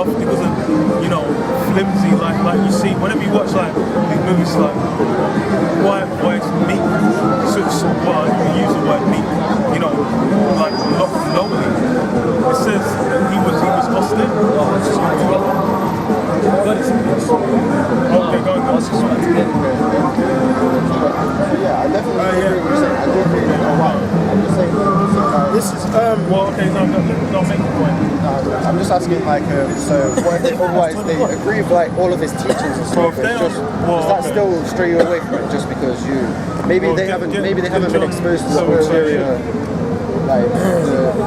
buff. He wasn't, flimsy like you see. Whenever you watch like these movies, like quiet voice, meek. You use the word meek. Like lowly. It says that he was austere. Okay, go on. Yeah, I definitely agree with you. I do agree with you. I'm just saying, this is well, okay, no, make the point. I'm just asking, like, so what if otherwise they agree with like all of his teachings and stuff? Does that still stray you away from it just because they haven't been exposed to the ulterior, like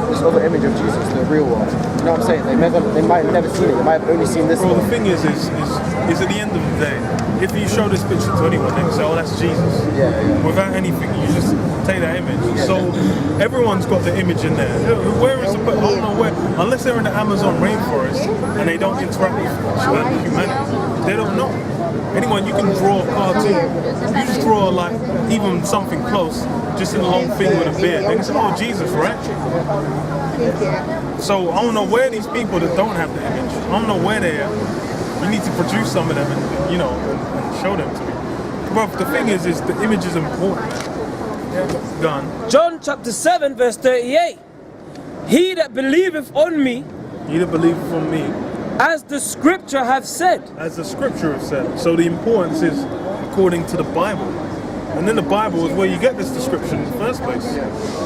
this other image of Jesus, the real one? You know what I'm saying? They might have never seen it. They might have only seen this one. Well, the thing is at the end of the day, if you show this picture to anyone, they can say, "Oh, that's Jesus." Yeah. Without anything, you just take that image. Yeah, so everyone's got the image in there. Where is the? I don't know where. Unless they're in the Amazon rainforest and they don't interact with humanity, they don't know. Anyone, you can draw a cartoon. You just draw like even something close, just in a long thing with a beard. They can say, "Oh, Jesus, right?" So I don't know where these people that don't have the image. I don't know where they are. You need to produce some of them and and show them to me. But the thing is the image is important. Gone. John chapter 7 verse 38. He that believeth on me, as the scripture hath said. As the scripture has said. So the importance is according to the Bible. And then the Bible is where you get this description in the first place.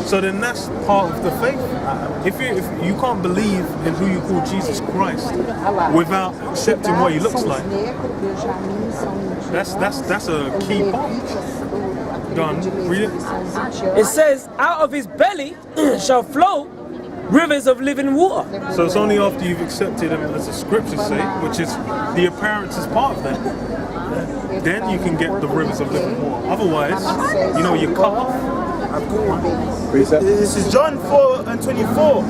So then that's part of the faith. If you can't believe in who you call Jesus Christ without accepting what he looks like, that's a key part. Go on, read it. It says, out of his belly shall flow rivers of living water. So it's only after you've accepted him, as the scriptures say, which is the appearance is part of that. Then you can get the rivers of living water. Otherwise, you're cut off. This is John 4:24.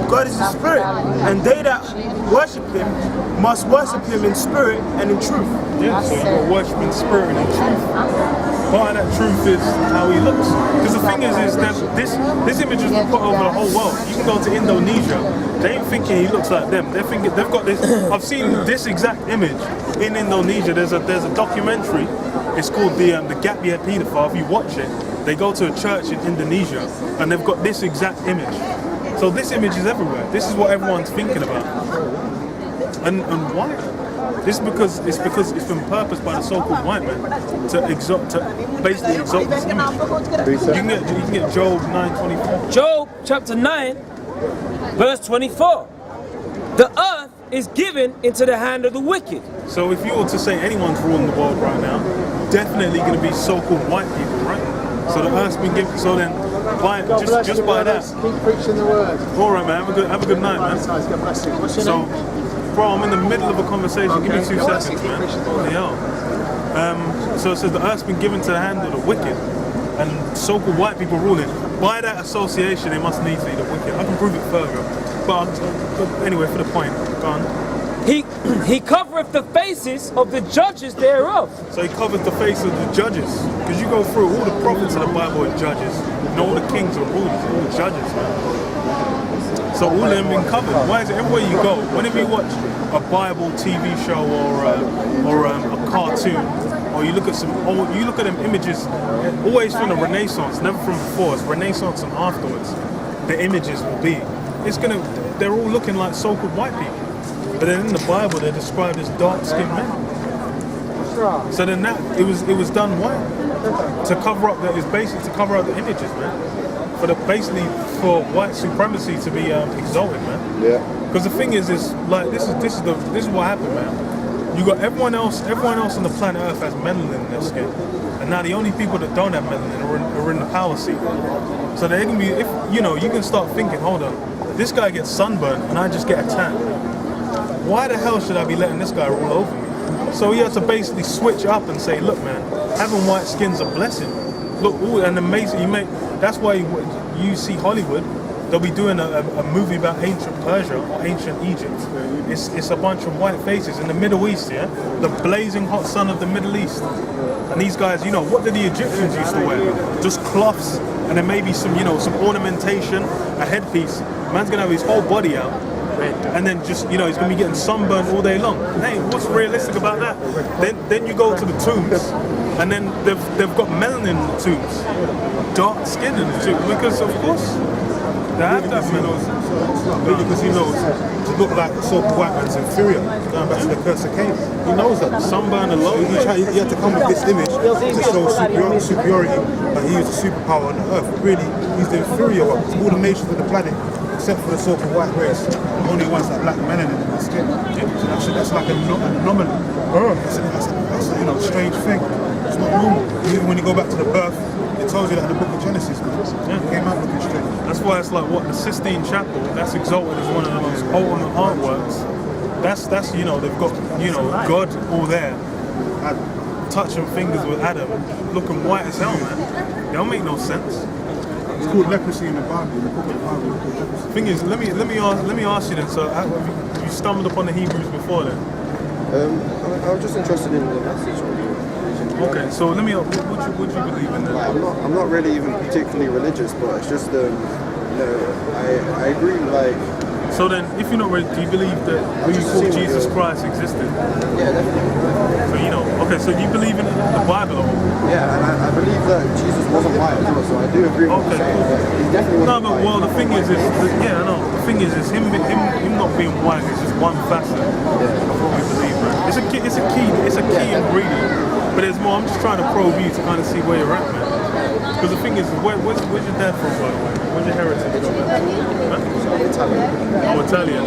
God is a spirit, and they that worship him must worship him in spirit and in truth. Yeah, so you've got to worship in spirit and in truth. Part of that truth is how he looks. Because the thing is that this image has been put over the whole world. You can go to Indonesia, they ain't thinking he looks like them. They're thinking they've got this. I've seen this exact image in Indonesia. There's a documentary. It's called the Gap Year Pedophile. If you watch it, they go to a church in Indonesia and they've got this exact image. So this image is everywhere. This is what everyone's thinking about. And why? This is because it's been purposed by the so-called white man to basically exalt this image. You can get Job 9:24. Job chapter 9 verse 24. The earth is given into the hand of the wicked. So if you were to say anyone's ruling the world right now, definitely going to be so-called white people, right? So the earth's been given. So then, just by that. Keep preaching the word. All right, man. Have a good night, man. God bless you. What's your name? Bro, I'm in the middle of a conversation. Okay. Give me 2 seconds, man. Yeah. So it says the earth's been given to the hand of the wicked, and so-called white people ruling. By that association, it must need to be the wicked. I can prove it further. But anyway, for the point, go on. He covereth the faces of the judges thereof. So he covers the face of the judges. Because you go through all the prophets of the Bible are judges. And all the kings are rulers, all the judges, man. So all of them been covered. Why is it everywhere you go, whenever you watch a Bible TV show or a cartoon, or you look at them images, always from the Renaissance, never from before, it's Renaissance and afterwards, the images will be. They're all looking like so-called white people. But then in the Bible, they're described as dark-skinned men. So then it was done why? To cover up the images, man. For white supremacy to be exalted, man. Yeah. Because the thing is like this is what happened, man. You got everyone else on the planet Earth has melanin in their skin, and now the only people that don't have melanin are in the power seat. So they can be, you can start thinking, hold on, this guy gets sunburned and I just get a tan. Why the hell should I be letting this guy rule over me? So he has to basically switch up and say, look, man, having white skin's a blessing. Look, and amazing. That's why you see Hollywood. They'll be doing a movie about ancient Persia or ancient Egypt. It's a bunch of white faces in the Middle East, yeah? The blazing hot sun of the Middle East. And these guys, what did the Egyptians used to wear? Just cloths, and then maybe some ornamentation, a headpiece. Man's gonna have his whole body out, and then just he's going to be getting sunburned all day long. Hey, what's realistic about that? Then you go to the tombs, and then they've got melanin in the tombs, dark skin in the tombs, because of course they have that melanin. Because he knows to look like a so-called white man's inferior, going back to the curse of Cain. He knows that. Sunburn alone. He had to come with this image to show superiority, that he was a superpower on the earth. But really, he's the inferior one to all the nations of the planet, except for the so-called white race. The only ones that lack melanin in their skin. So that's like an anomaly. That's a strange thing. It's not normal. Even when you go back to the birth, it tells you that in the book of Genesis, man. It came out looking strange. That's why it's like what the Sistine Chapel. That's exalted as one of the most ultimate artworks. That's they've got God all there, touching fingers with Adam, looking white as hell, man. They don't make no sense. It's called leprosy in the Bible. In the book of the Bible, it's called leprosy. Thing is, let me ask you then. So you stumbled upon the Hebrews before then? I was just interested in the message. Okay, so let me. What you believe in then? I'm not really even particularly religious, but it's just I agree. So then, if you're not really, do you believe that who you call Jesus Christ existed? Yeah, definitely. So okay, so you believe in the Bible? Yeah, and I believe that Jesus wasn't white as well, so I do agree with what you're saying. He definitely wasn't white. Well, the thing is I know. The thing is him not being white is just one facet of what we believe, man. It's a key ingredient. But there's more. I'm just trying to probe you to kind of see where you're at, man. Because the thing is, where's your dad from, by the way? Where's your heritage from? Huh? Italian. Oh, Italian.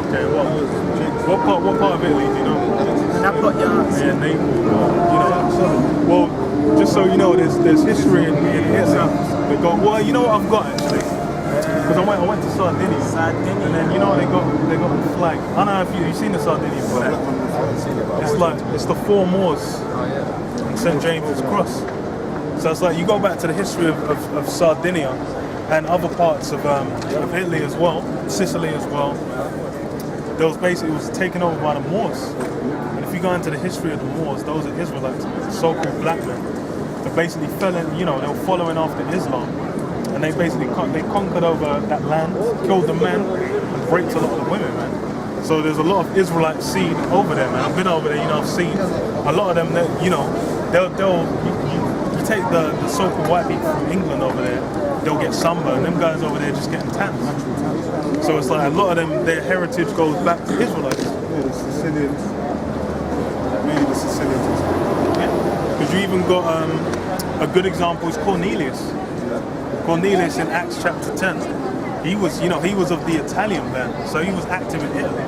Okay. What part of Italy do you know? Naples. Yeah, Naples. Well, just so you know, there's history in Italy. Well, you know what I've got actually. Because I went to Sardinia. And then they got the flag. I don't know if you've seen the Sardinian flag. It's the four Moors and St. James's Cross. So it's like you go back to the history of Sardinia and other parts of Italy as well, Sicily as well. It was taken over by the Moors. And if you go into the history of the Moors, those are Israelites, so-called black men. They basically fell in, they were following after Islam. And they basically conquered over that land, killed the men, and raped a lot of the women, man. So there's a lot of Israelite seed over there, man. I've been over there, I've seen a lot of them that, you take the so-called white people from England over there, they'll get sunburned. Them guys over there just getting tans. So it's like a lot of them, their heritage goes back to Israelites. Yeah, the Sicilians. Maybe the Sicilians. Yeah. Because you even got a good example is Cornelius. Cornelius in Acts chapter 10, he was of the Italian band, so he was active in Italy.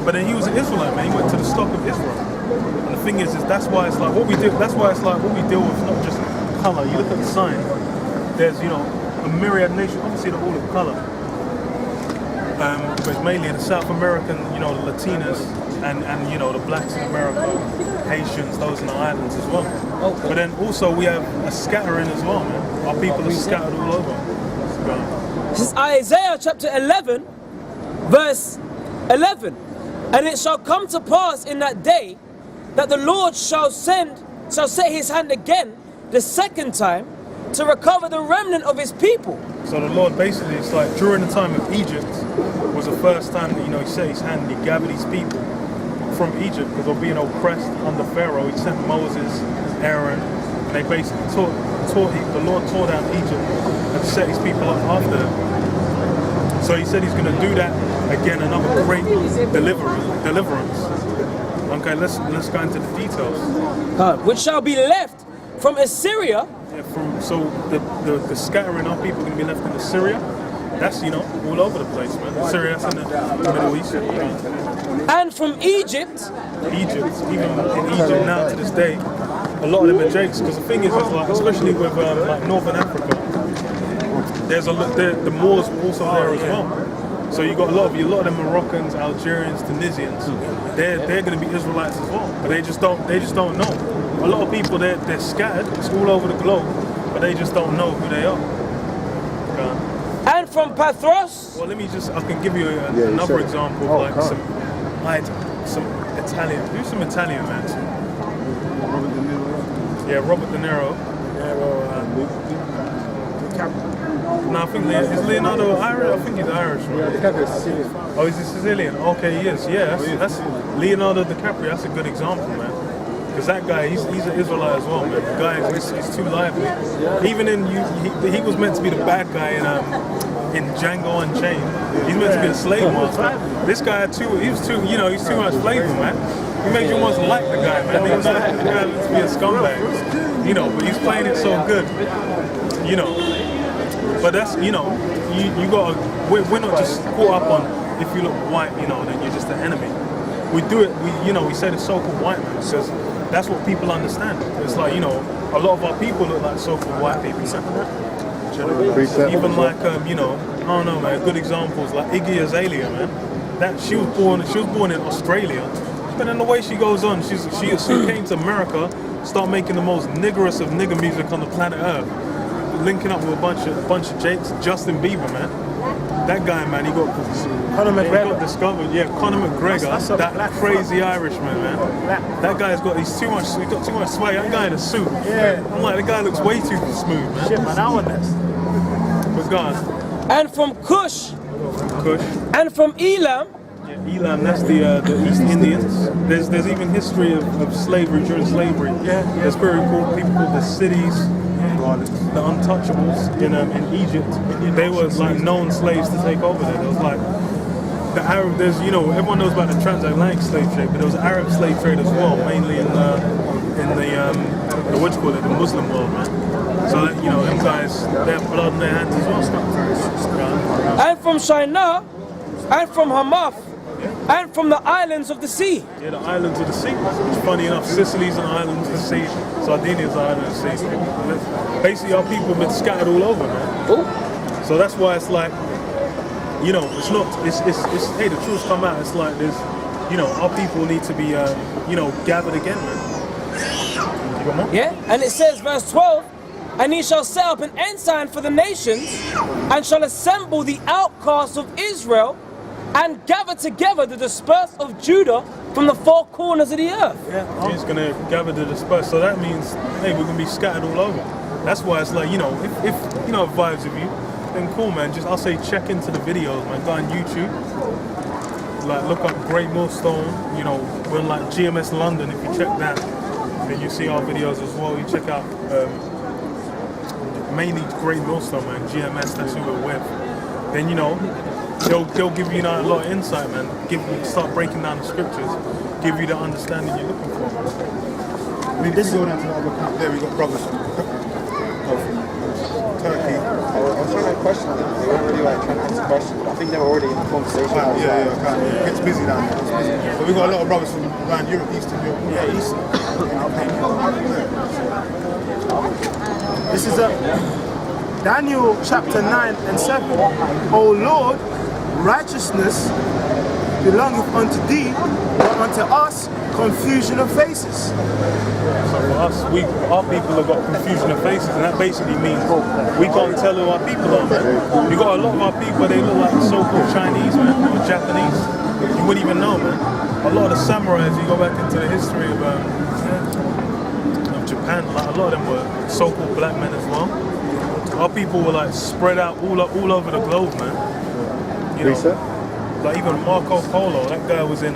But then he was an Israelite, man. He went to the stock of Israel. And the thing is that's why it's like what we do. That's why it's like what we deal with, not just color. You look at the sign. There's a myriad nation. Obviously, they're all of color, but it's mainly the South American, the Latinas, and the blacks in America, Haitians, those in the islands as well. Okay. But then also we have a scattering as well, man. Our people are scattered all over. This is Isaiah chapter 11, verse 11. And it shall come to pass in that day that the Lord shall set his hand again the second time to recover the remnant of his people. So the Lord basically, it's like during the time of Egypt was the first time that he set his hand and he gathered his people from Egypt because they were being oppressed under Pharaoh. He sent Moses, Aaron, and they basically the Lord tore down Egypt and set his people up after them. So he said he's going to do that again, another great deliverance. Okay, let's go into the details. Which shall be left from Assyria. Yeah, so the scattering of people are going to be left in Assyria. That's all over the place, man. Assyria, that's in the Middle East. And from Egypt. Even in Egypt now to this day, a lot of them are Jakes. Because the thing is like, especially with like Northern Africa, there's the Moors were also there as well. So you got a lot of them Moroccans, Algerians, Tunisians. They're going to be Israelites as well, but they just don't know. A lot of people they're scattered. It's all over the globe, but they just don't know who they are. And from Pathros. Well, I can give you another example of like some Italian. Do some Italian, man. Robert De Niro. Yeah, Robert De Niro. No, I think is Leonardo Irish? I think he's Irish. Right? DiCaprio is Sicilian. Oh, is he Sicilian? Okay, he is. Yeah, that's Leonardo DiCaprio. That's a good example, man. Because that guy, he's an Israelite as well, man. The guy is too lively. Even in he was meant to be the bad guy in Django Unchained. He's meant to be a slave master. This guy he's too much flavor, man. He makes you want to like the guy, man. The guy meant to be a scumbag, you know. But he's playing it so good, you know. But that's, you know, you gotta. We're not just caught up on if you look white, you know, then you're just an enemy. We do it. We say the so-called white man because that's what people understand. It's like, you know, a lot of our people look like so-called white people. Even like, you know, I don't know, man. Good examples like Iggy Azalea, man. That she was born in Australia, but then the way she goes on, she came to America, start making the most niggerous of nigger music on the planet Earth, linking up with a bunch of Jakes. Justin Bieber, man. That guy, man, he got discovered. Yeah, Conor McGregor, that crazy Irishman, man. That guy's got too much sway. That guy in a suit. Yeah. I'm like, the guy looks way too smooth, man. Shit, man, I want this. But God. And from Cush, Kush. and from Elam, Yeah, Elam, that's the East Indians. There's even history of slavery during slavery. There's people called the cities, the untouchables in Egypt. They were like known slaves to take over there. There was like the Arab. There's, you know, everyone knows about the transatlantic slave trade, but there was Arab slave trade as well, mainly in the what you call it, the Muslim world, man. So that, you know, them guys, they have blood in their hands as well. and from Shinar, and from Hamath, and from the islands of the sea. Yeah, the islands of the sea. Which, funny enough, Sicily's an island of the sea, Sardinia's an island of the sea. Basically, our people have been scattered all over, man. Ooh. So that's why it's like, you know, it's hey, the truth's come out. It's like there's, you know, our people need to be, you know, gathered again, man. You got more? Yeah, and it says, verse 12, and he shall set up an ensign for the nations, and shall assemble the outcasts of Israel, and gather together the dispersed of Judah from the four corners of the earth. Yeah, he's gonna gather the dispersed. So that means, hey, we're gonna be scattered all over. That's why it's like, you know, if you know, it vibes with you, then cool, man. Just, I'll say, check into the videos, man. Go on YouTube, like look up Great Millstone. You know, we're like GMS London. If you check that, then you see our videos as well. You check out mainly Great Millstone, man. GMS, that's who we're with. Then, you know, they'll give you a lot of insight, man. Start breaking down the scriptures, give you the understanding you're looking for, man. I mean, this is going into the other camp there. We got brothers of Turkey. I was trying to question them. They weren't really like trying to answer questions. I think they were already in the conversation. Yeah. It gets busy down there. But we got a lot of brothers from around Europe, Eastern Europe. Yeah, East. This is Daniel chapter 9 and 7. O Lord, righteousness belongeth unto thee, but unto us confusion of faces. So for us, our people have got confusion of faces, and that basically means we can't tell who our people are, man. You got a lot of our people, they look like so-called Chinese, man, or Japanese. You wouldn't even know, man. A lot of the samurais, you go back into the history of Japan, like a lot of them were so-called black men as well. Our people were like spread out all over the globe, man. You know, like even Marco Polo, that guy was he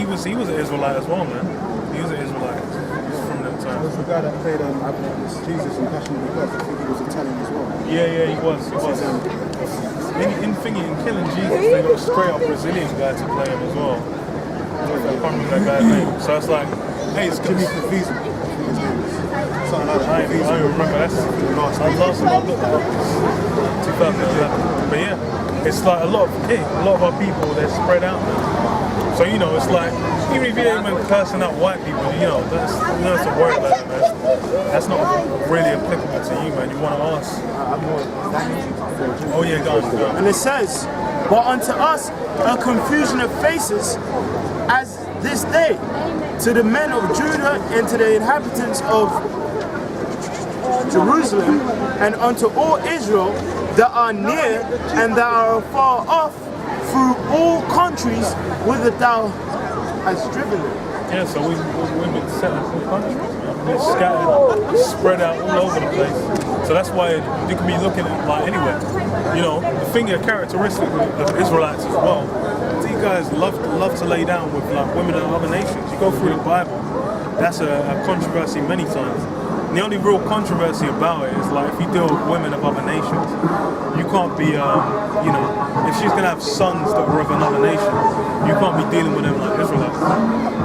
was an Israelite as well, man. He was an Israelite from them That times. was the guy that played Jesus in Passion of the Christ. I think he was Italian as well. Yeah, he was. In Killing Jesus, they got a straight up Brazilian guy to play him as well. I can't remember that guy's name. So it's like, hey, it's Jimmy Caviezel. Something like I that. don't remember. That's the last time I looked at it. 2011. But yeah, it's like a lot of our people, they're spread out now. So, you know, it's like, even if you ain't even cursing out white people, you know, you don't have to worry about it, man. That's not really applicable to you, man. You want to ask. Oh yeah, go on. And it says, but unto us a confusion of faces as this day, to the men of Judah and to the inhabitants of Jerusalem, and unto all Israel that are near and that are far off, through all countries whither thou hast driven them. Yeah, so we've been set up in countries, man. it's scattered, it's spread out all over the place. So that's why you can be looking at like anywhere. You know, the thing here characteristic of Israelites as well. These guys love to lay down with like women of other nations. You go through the Bible, that's a controversy many times. And the only real controversy about it is like if you deal with women of other nations, you can't be, you know, if she's gonna have sons that are of another nation, you can't be dealing with them like Israelites.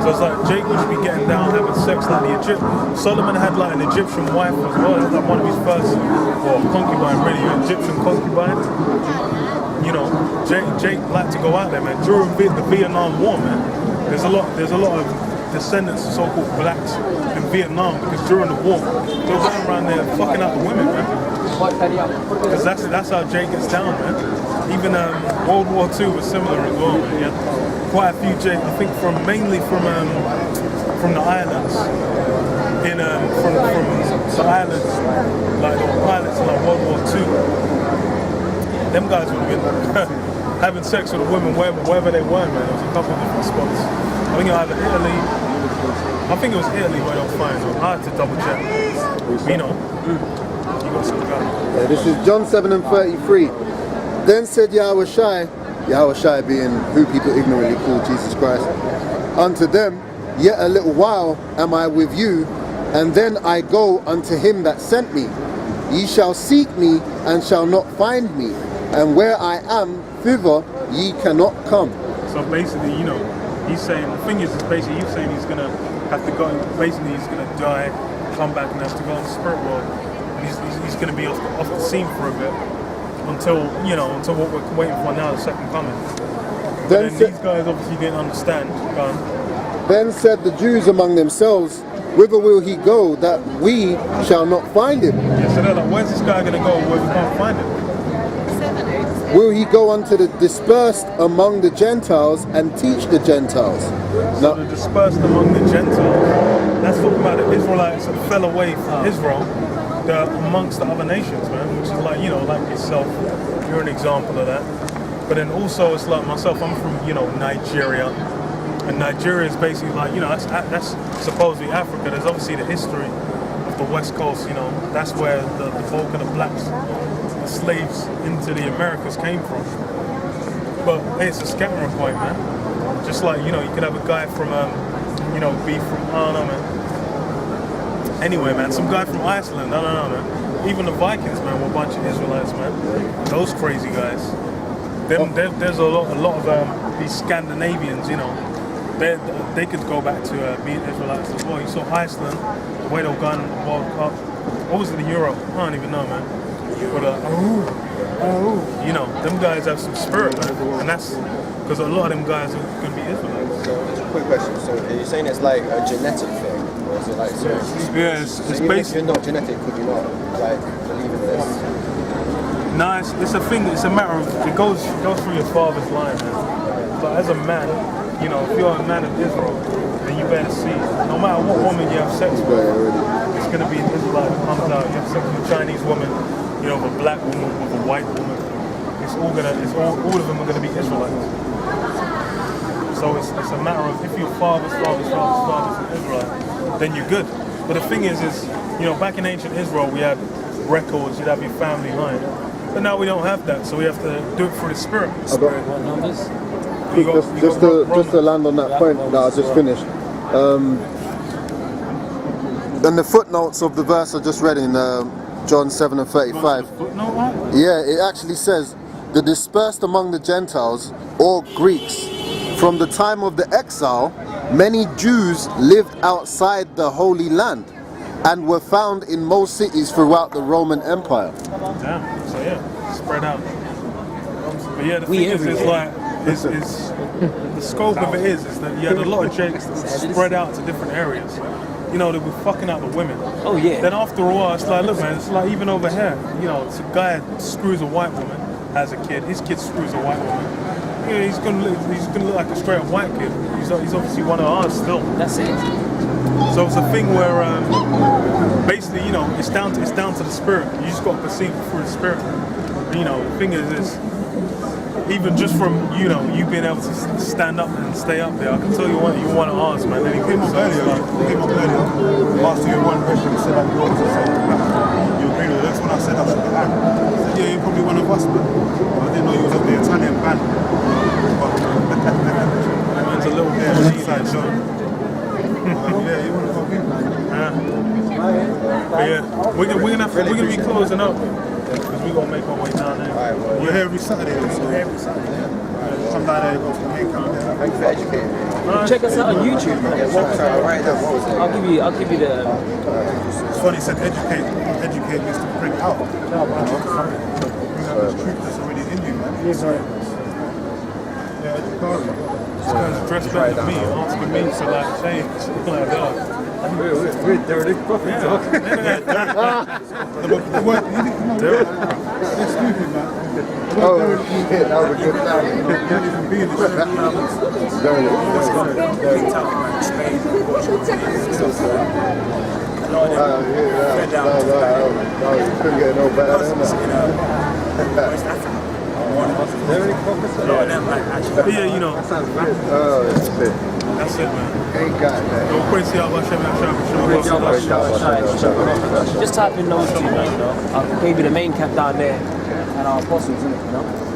So it's like Jacob should be getting down, having sex like the Egyptian. Solomon had like an Egyptian wife as well. That's like one of his first, or concubine really, an Egyptian concubine. You know, Jake liked to go out there, man. During the Vietnam War, man, there's a lot of descendants of so-called blacks in Vietnam because during the war they were going around there fucking out the women, man. Because that's how Jake gets down, man. Even World War II was similar as well, man. Yeah, quite a few Jake, I think mainly from the islands, from the islands, like the pilots in like World War II. Them guys would have been having sex with the women wherever they were, man. There was a couple of different spots. I think either Italy. I think it was Italy where they were flying. So I had to double check. You know, you got some guy. Yeah, this is John 7:33. Then said Yahushai being who people ignorantly call Jesus Christ, unto them, yet a little while am I with you, and then I go unto him that sent me. Ye shall seek me and shall not find me, and where I am, thither ye cannot come. So basically, you know, he's saying, the thing is basically he's saying he's gonna have to go, basically he's gonna die, come back and have to go in the spirit world. And he's gonna be off the scene for a bit until what we're waiting for now, the second coming. Then these guys obviously didn't understand. Then said the Jews among themselves, whither will he go that we shall not find him? Yeah, so they're like, where's this guy gonna go where we can't find him? Will he go unto the dispersed among the Gentiles and teach the Gentiles? So the dispersed among the Gentiles, that's talking about the Israelites that fell away from Israel, they're amongst the other nations, man, which is like, you know, like yourself, you're an example of that. But then also it's like myself, I'm from, you know, Nigeria. And Nigeria is basically like, you know, that's supposedly Africa. There's obviously the history of the West Coast, you know, that's where the bulk of the blacks, the slaves into the Americas came from. But hey, it's a scattering point, man. Just like, you know, you could have a guy from, you know, be from, I don't know, man. Anyway, man, some guy from Iceland, I don't know, man. Even the Vikings, man, were a bunch of Israelites, man. Those crazy guys. There's a lot of these Scandinavians, you know. They could go back to being Israelites as well. You saw Iceland, the way they were going to the World Cup. What was it in Europe? I don't even know, man. But you know, them guys have some spirit, man. And that's because a lot of them guys are going to be Israelites. So, quick question. So, are you saying it's like a genetic thing? Or is it like, yeah, it's even basically. if you're not genetic, could you not like believe in this? No, it's a thing. It's a matter of it goes through your father's line, man. But as a man, you know, if you're a man of Israel, then you better see, no matter what woman you have sex with, it's going to be an Israelite that comes out. You have sex with a Chinese woman, you know, with a black woman, with a white woman. All of them are going to be Israelites. So it's a matter of if your father's an Israelite, then you're good. But the thing is, you know, back in ancient Israel, we had records, you'd have your family line. But now we don't have that, so we have to do it through the spirit. What numbers? Just to land on that point that I just finished. And the footnotes of the verse I just read in John 7:35. Yeah, it actually says, the dispersed among the Gentiles, or Greeks, from the time of the exile, many Jews lived outside the Holy Land and were found in most cities throughout the Roman Empire. Damn, so yeah, spread out. But yeah, the thing is, it's like, the scope of it is that you had a lot of Jakes that were spread out to different areas. You know, they were fucking out the women. Oh yeah. Then after a while, it's like, look, man, it's like even over here. You know, it's a guy screws a white woman, has a kid. His kid screws a white woman. You know, he's gonna look like a straight up white kid. He's obviously one of ours still. That's it. So it's a thing where basically, you know, it's down to the spirit. You just got to perceive it through the spirit. You know, the thing is even just from you being able to stand up and stay up there, I can tell you what you want to ask, man. He came up earlier, asked you one question, he said that you obviously said you agree with it. That's when I said I should be hand. He said, yeah, you're probably one of us, man. I didn't know you was of the Italian band. Man's a little bit on the inside, so. Yeah, you want to fuck in, man. But yeah, we're gonna be closing up because we're gonna make our way down there. Alright, well, We're here every Saturday, so every Saturday. Come down there, go to the main camp there. thank you for educating me. Check us out on YouTube. Yeah, sorry, right now, what was it? I'll give you the. It's funny, he said educate means to bring out. Bring out the truth that's already in you, man. Yeah, educate. This guy's dressed better than me, asking me to like change. Like that. We're dirty profit talk. They're stupid, man. Oh, shit, that was a good time. Can't even be in the You couldn't get no better than that. But yeah, Oh, shit. that's it, man. Ain't got that. Yo, Quincy, I Just type in those two, man. I gave you the main cap down there and our apostles, innit,